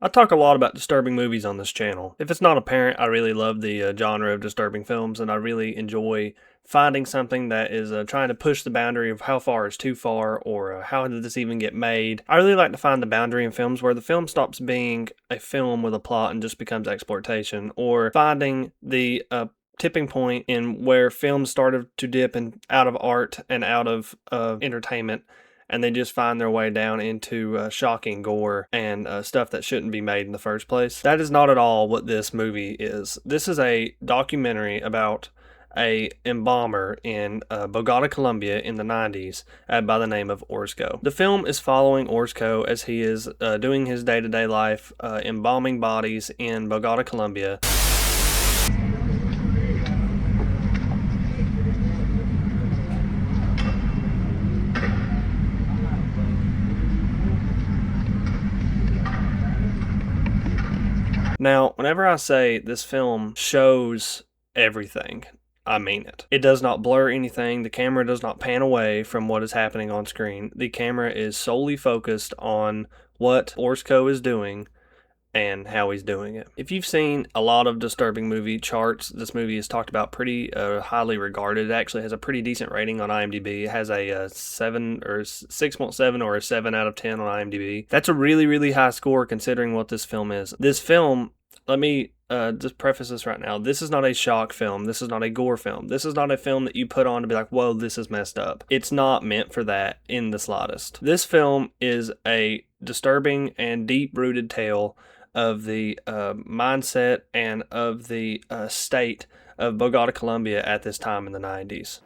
I talk a lot about disturbing movies on this channel. If it's not apparent, I really love the genre of disturbing films, and I really enjoy finding something that is trying to push the boundary of how far is too far, or how did this even get made. I really like to find the boundary in films where the film stops being a film with a plot and just becomes exploitation, or finding the tipping point in where films started to dip out of art and out of entertainment, and they just find their way down into shocking gore and stuff that shouldn't be made in the first place. That is not at all what this movie is. This is a documentary about a embalmer in Bogota, Colombia in the 90s by the name of Orozco. The film is following Orozco as he is doing his day-to-day life embalming bodies in Bogota, Colombia. Now, whenever I say this film shows everything, I mean it. It does not blur anything. The camera does not pan away from what is happening on screen. The camera is solely focused on what Orozco is doing and how he's doing it. If you've seen a lot of disturbing movie charts, this movie is talked about pretty highly regarded. It actually has a pretty decent rating on IMDb. It has a 7 or 6.7 or a 7 out of 10 on IMDb. That's a really, really high score considering what this film is. This film, let me just preface this right now. This is not a shock film. This is not a gore film. This is not a film that you put on to be like, whoa, this is messed up. It's not meant for that in the slightest. This film is a disturbing and deep-rooted tale of the mindset and of the state of Bogota, Colombia at this time in the 90s.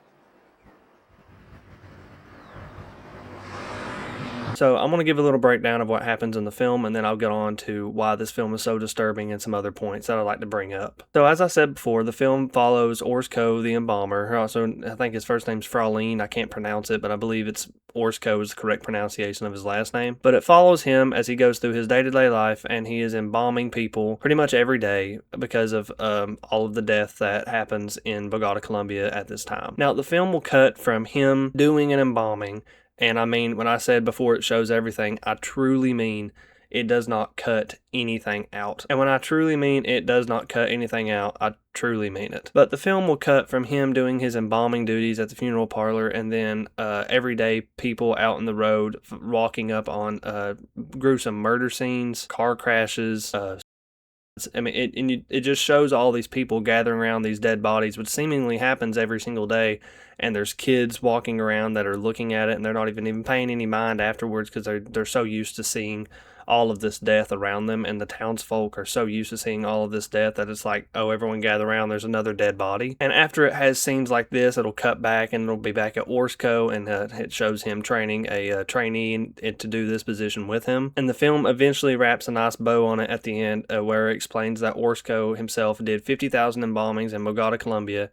So I'm going to give a little breakdown of what happens in the film, and then I'll get on to why this film is so disturbing and some other points that I'd like to bring up. So as I said before, the film follows Orozco, the embalmer. Also, I think his first name's Fraulein. I can't pronounce it, but I believe it's Orozco is the correct pronunciation of his last name. But it follows him as he goes through his day-to-day life, and he is embalming people pretty much every day because of all of the death that happens in Bogota, Colombia at this time. Now, the film will cut from him doing an embalming. And I mean, when I said before it shows everything, I truly mean it does not cut anything out. And when I truly mean it does not cut anything out, I truly mean it. But the film will cut from him doing his embalming duties at the funeral parlor, and then everyday people out in the road walking up on gruesome murder scenes, car crashes, I mean, it just shows all these people gathering around these dead bodies, which seemingly happens every single day. And there's kids walking around that are looking at it, and they're not even paying any mind afterwards because they're so used to seeing all of this death around them, and the townsfolk are so used to seeing all of this death that it's like, oh, everyone gather around, there's another dead body. And after it has scenes like this, it'll cut back, and it'll be back at Orozco, and it shows him training a trainee to do this position with him. And the film eventually wraps a nice bow on it at the end, where it explains that Orozco himself did 50,000 embalmings in Bogota, Colombia,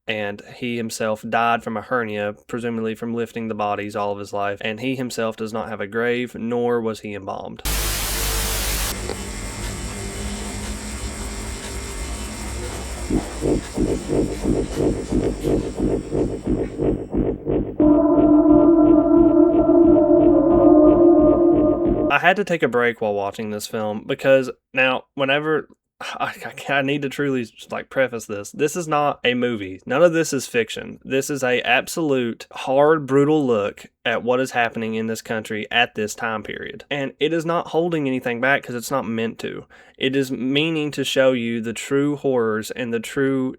and he himself died from a hernia, presumably from lifting the bodies all of his life, and he himself does not have a grave, nor was he embalmed. I had to take a break while watching this film because now, whenever I need to truly preface this. This is not a movie. None of this is fiction. This is a absolute hard, brutal look at what is happening in this country at this time period. And it is not holding anything back because it's not meant to. It is meaning to show you the true horrors and the true,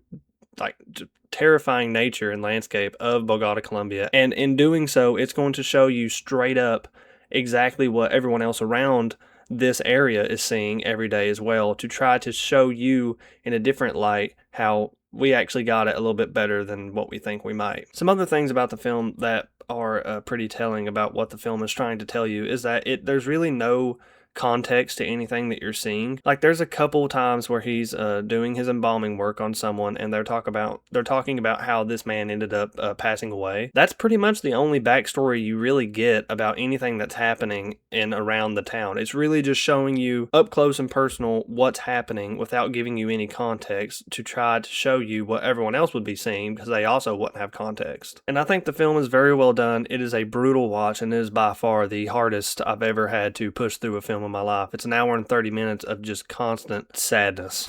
terrifying nature and landscape of Bogota, Colombia. And in doing so, it's going to show you straight up exactly what everyone else around this area is seeing every day as well, to try to show you in a different light how we actually got it a little bit better than what we think we might. Some other things about the film that are pretty telling about what the film is trying to tell you is that there's really no context to anything that you're seeing. Like, there's a couple times where he's doing his embalming work on someone, and they're talking about how this man ended up passing away. That's pretty much the only backstory you really get about anything that's happening in around the town. It's really just showing you up close and personal what's happening without giving you any context, to try to show you what everyone else would be seeing because they also wouldn't have context. And I think the film is very well done. It is a brutal watch, and it is by far the hardest I've ever had to push through a film film in my life. It's an hour and 30 minutes of just constant sadness.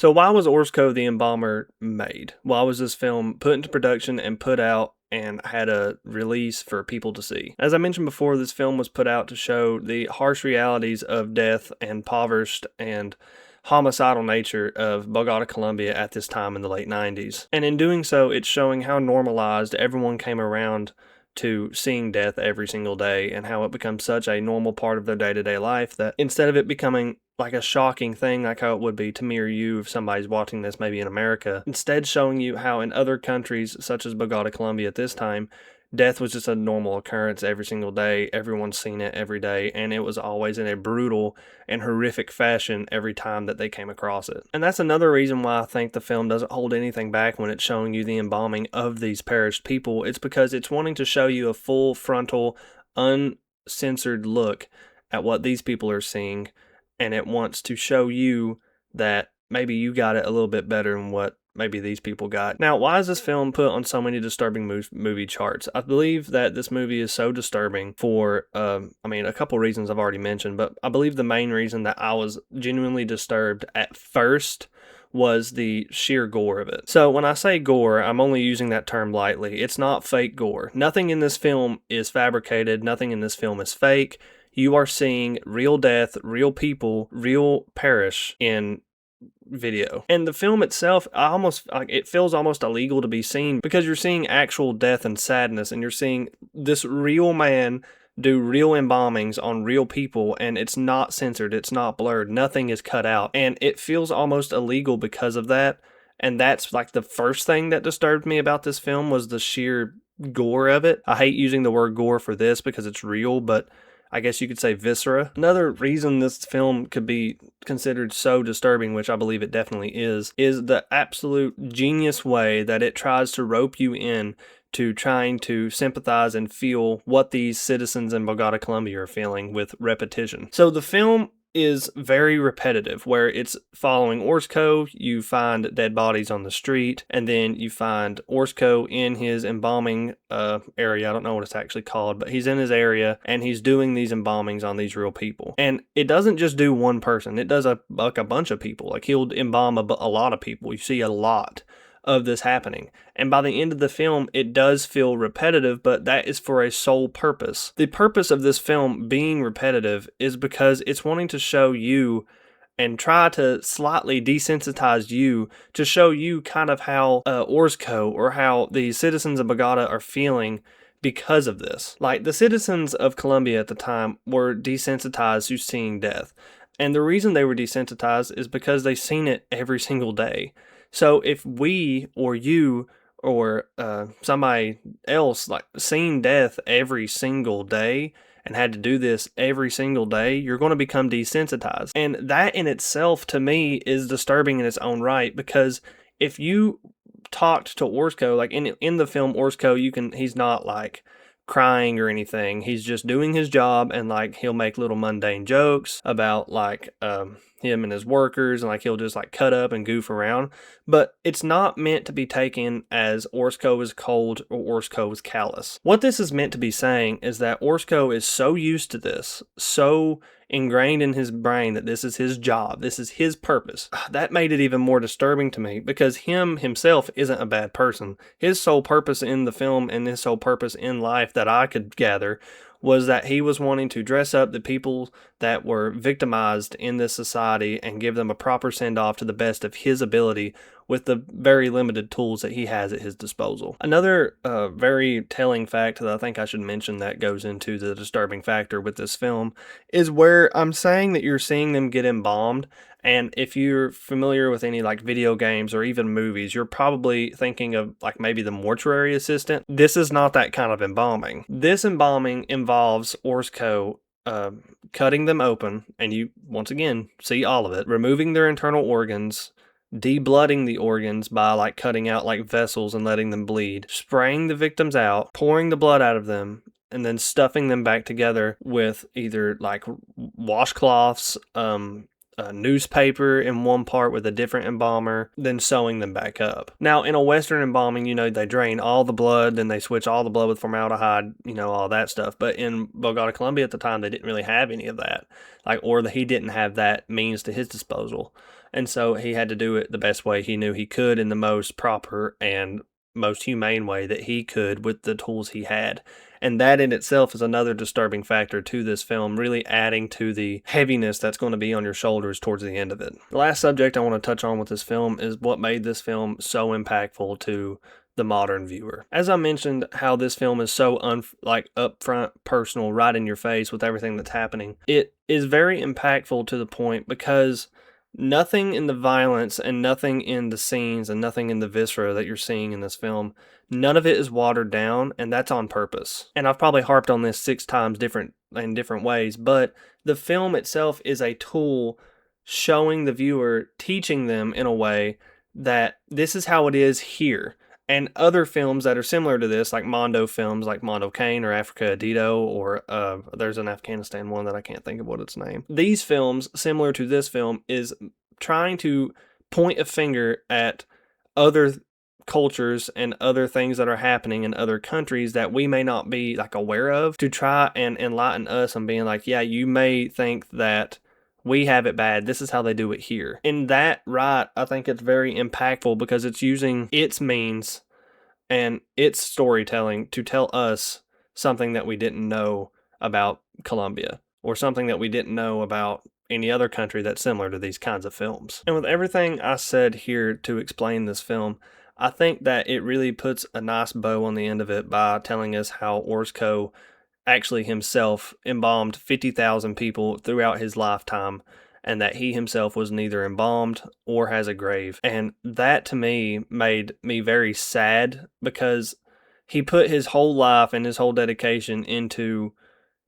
So why was Orozco the Embalmer made? Why was this film put into production and put out and had a release for people to see? As I mentioned before, this film was put out to show the harsh realities of death and impoverished and homicidal nature of Bogota, Colombia at this time in the late 90s. And in doing so, it's showing how normalized everyone came around to seeing death every single day and how it becomes such a normal part of their day-to-day life that instead of it becoming like a shocking thing like how it would be to me or you if somebody's watching this maybe in America, instead showing you how in other countries such as Bogota, Colombia at this time, death was just a normal occurrence every single day. Everyone's seen it every day, and it was always in a brutal and horrific fashion every time that they came across it. And that's another reason why I think the film doesn't hold anything back when it's showing you the embalming of these perished people. It's because it's wanting to show you a full frontal, uncensored look at what these people are seeing, and it wants to show you that maybe you got it a little bit better than what maybe these people got. Now, why is this film put on so many disturbing movie charts? I believe that this movie is so disturbing for, a couple reasons I've already mentioned, but I believe the main reason that I was genuinely disturbed at first was the sheer gore of it. So when I say gore, I'm only using that term lightly. It's not fake gore. Nothing in this film is fabricated. Nothing in this film is fake. You are seeing real death, real people, real perish in video. And the film itself, it feels almost illegal to be seen because you're seeing actual death and sadness, and you're seeing this real man do real embalmings on real people, and it's not censored, it's not blurred, nothing is cut out, and it feels almost illegal because of that. And that's like the first thing that disturbed me about this film was the sheer gore of it. I hate using the word gore for this because it's real, but I guess you could say viscera. Another reason this film could be considered so disturbing, which I believe it definitely is the absolute genius way that it tries to rope you in to trying to sympathize and feel what these citizens in Bogota, Colombia are feeling with repetition. So the film is very repetitive, where it's following Orozco. You find dead bodies on the street, and then you find Orozco in his embalming area. I don't know what it's actually called, but he's in his area, and he's doing these embalmings on these real people. And it doesn't just do one person. It does a bunch of people. Like, he'll embalm a lot of people. You see a lot of this happening. And by the end of the film, it does feel repetitive, but that is for a sole purpose. The purpose of this film being repetitive is because it's wanting to show you and try to slightly desensitize you to show you kind of how Orozco or how the citizens of Bogota are feeling because of this. Like, the citizens of Colombia at the time were desensitized to seeing death. And the reason they were desensitized is because they've seen it every single day. So if we or you or somebody else like seen death every single day and had to do this every single day, you're going to become desensitized. And that in itself, to me, is disturbing in its own right, because if you talked to Orozco, like in the film Orozco, he's not like crying or anything. He's just doing his job, and like he'll make little mundane jokes about like him and his workers, and like he'll just like cut up and goof around. But it's not meant to be taken as Orozco is cold or Orozco is callous. What this is meant to be saying is that Orozco is so used to this, so ingrained in his brain that this is his job, this is his purpose. That made it even more disturbing to me, because himself isn't a bad person. His sole purpose in the film and his sole purpose in life that I could gather was that he was wanting to dress up the people that were victimized in this society and give them a proper send-off to the best of his ability with the very limited tools that he has at his disposal. Another very telling fact that I think I should mention that goes into the disturbing factor with this film is where I'm saying that you're seeing them get embalmed. And if you're familiar with any like video games or even movies, you're probably thinking of like maybe the mortuary assistant. This is not that kind of embalming. This embalming involves Orozco cutting them open, and you once again see all of it, removing their internal organs, deblooding the organs by like cutting out like vessels and letting them bleed, spraying the victims out, pouring the blood out of them, and then stuffing them back together with either like washcloths, a newspaper in one part with a different embalmer, then sewing them back up. Now, in a Western embalming, they drain all the blood, then they switch all the blood with formaldehyde, all that stuff. But in Bogota, Colombia at the time, they didn't really have any of that, he didn't have that means to his disposal. And so he had to do it the best way he knew he could in the most proper and most humane way that he could with the tools he had. And that in itself is another disturbing factor to this film, really adding to the heaviness that's going to be on your shoulders towards the end of it. The last subject I want to touch on with this film is what made this film so impactful to the modern viewer. As I mentioned, how this film is so upfront, personal, right in your face with everything that's happening. It is very impactful to the point because nothing in the violence and nothing in the scenes and nothing in the viscera that you're seeing in this film, none of it is watered down, and that's on purpose. And I've probably harped on this 6 times in different ways, but the film itself is a tool showing the viewer, teaching them in a way that this is how it is here. And other films that are similar to this, like Mondo films, like Mondo Cane or Africa Adito, or there's an Afghanistan one that I can't think of what its name. These films, similar to this film, is trying to point a finger at other cultures and other things that are happening in other countries that we may not be aware of, to try and enlighten us and being like, yeah, you may think that we have it bad. This is how they do it here. In that right, I think it's very impactful because it's using its means and its storytelling to tell us something that we didn't know about Colombia, or something that we didn't know about any other country that's similar to these kinds of films. And with everything I said here to explain this film, I think that it really puts a nice bow on the end of it by telling us how Orozco actually himself embalmed 50,000 people throughout his lifetime, and that he himself was neither embalmed or has a grave. And that to me made me very sad, because he put his whole life and his whole dedication into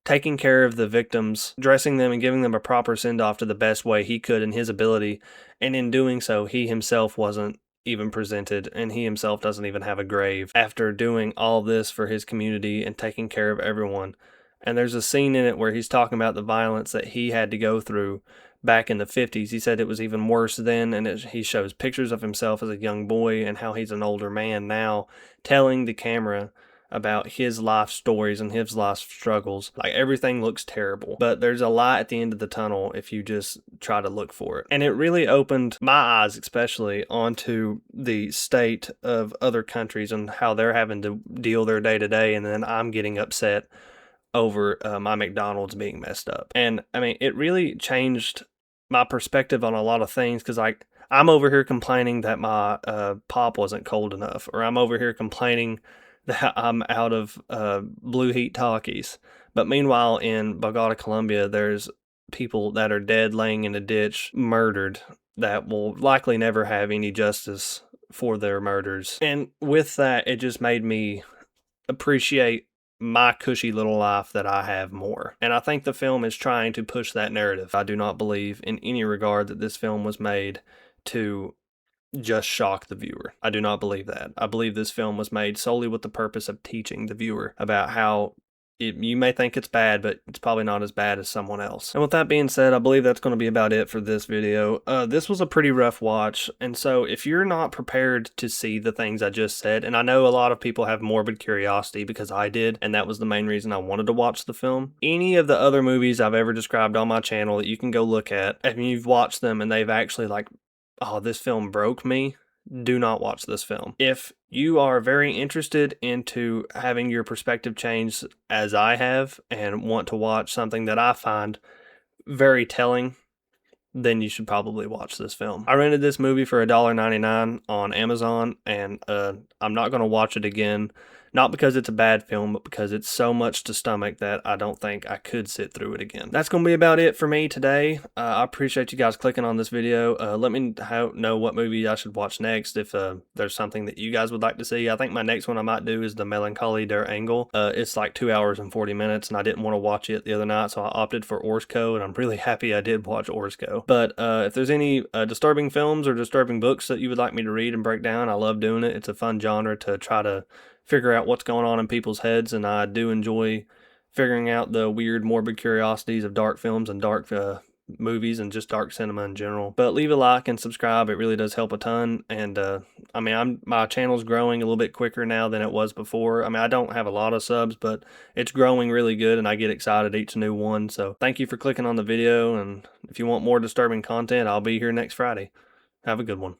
taking care of the victims, dressing them and giving them a proper send-off to the best way he could in his ability. And in doing so, he himself wasn't even presented, and he himself doesn't even have a grave after doing all this for his community and taking care of everyone. And there's a scene in it where he's talking about the violence that he had to go through back in the 50s. He said it was even worse then, and he shows pictures of himself as a young boy and how he's an older man now, telling the camera about his life stories and his life struggles. Everything looks terrible, but there's a light at the end of the tunnel if you just try to look for it. And it really opened my eyes, especially, onto the state of other countries and how they're having to deal their day to day, and then I'm getting upset over my McDonald's being messed up. And I mean, it really changed my perspective on a lot of things, because I'm over here complaining that my pop wasn't cold enough, or I'm over here complaining that I'm out of Blue Heat Takis. But meanwhile, in Bogota, Colombia, there's people that are dead, laying in a ditch, murdered, that will likely never have any justice for their murders. And with that, it just made me appreciate my cushy little life that I have more. And I think the film is trying to push that narrative. I do not believe in any regard that this film was made to just shock the viewer. I do not believe that. I believe this film was made solely with the purpose of teaching the viewer about how you may think it's bad, but it's probably not as bad as someone else. And with that being said, I believe that's going to be about it for this video. This was a pretty rough watch, and so if you're not prepared to see the things I just said, and I know a lot of people have morbid curiosity, because I did, and that was the main reason I wanted to watch the film. Any of the other movies I've ever described on my channel that you can go look at, and you've watched them and they've actually oh, this film broke me, do not watch this film. If you are very interested into having your perspective changed as I have, and want to watch something that I find very telling, then you should probably watch this film. I rented this movie for $1.99 on Amazon, and I'm not going to watch it again. Not because it's a bad film, but because it's so much to stomach that I don't think I could sit through it again. That's going to be about it for me today. I appreciate you guys clicking on this video. Let me know what movie I should watch next, if there's something that you guys would like to see. I think my next one I might do is The Melancholy der Engel. It's 2 hours and 40 minutes, and I didn't want to watch it the other night, so I opted for Orozco, and I'm really happy I did watch Orozco. But if there's any disturbing films or disturbing books that you would like me to read and break down, I love doing it. It's a fun genre to try to figure out what's going on in people's heads, and I do enjoy figuring out the weird morbid curiosities of dark films and dark movies and just dark cinema in general. But leave a like and subscribe. It really does help a ton. And I mean, my channel's growing a little bit quicker now than it was before. I mean, I don't have a lot of subs, but it's growing really good, and I get excited each new one. So thank you for clicking on the video. And if you want more disturbing content, I'll be here next Friday. Have a good one.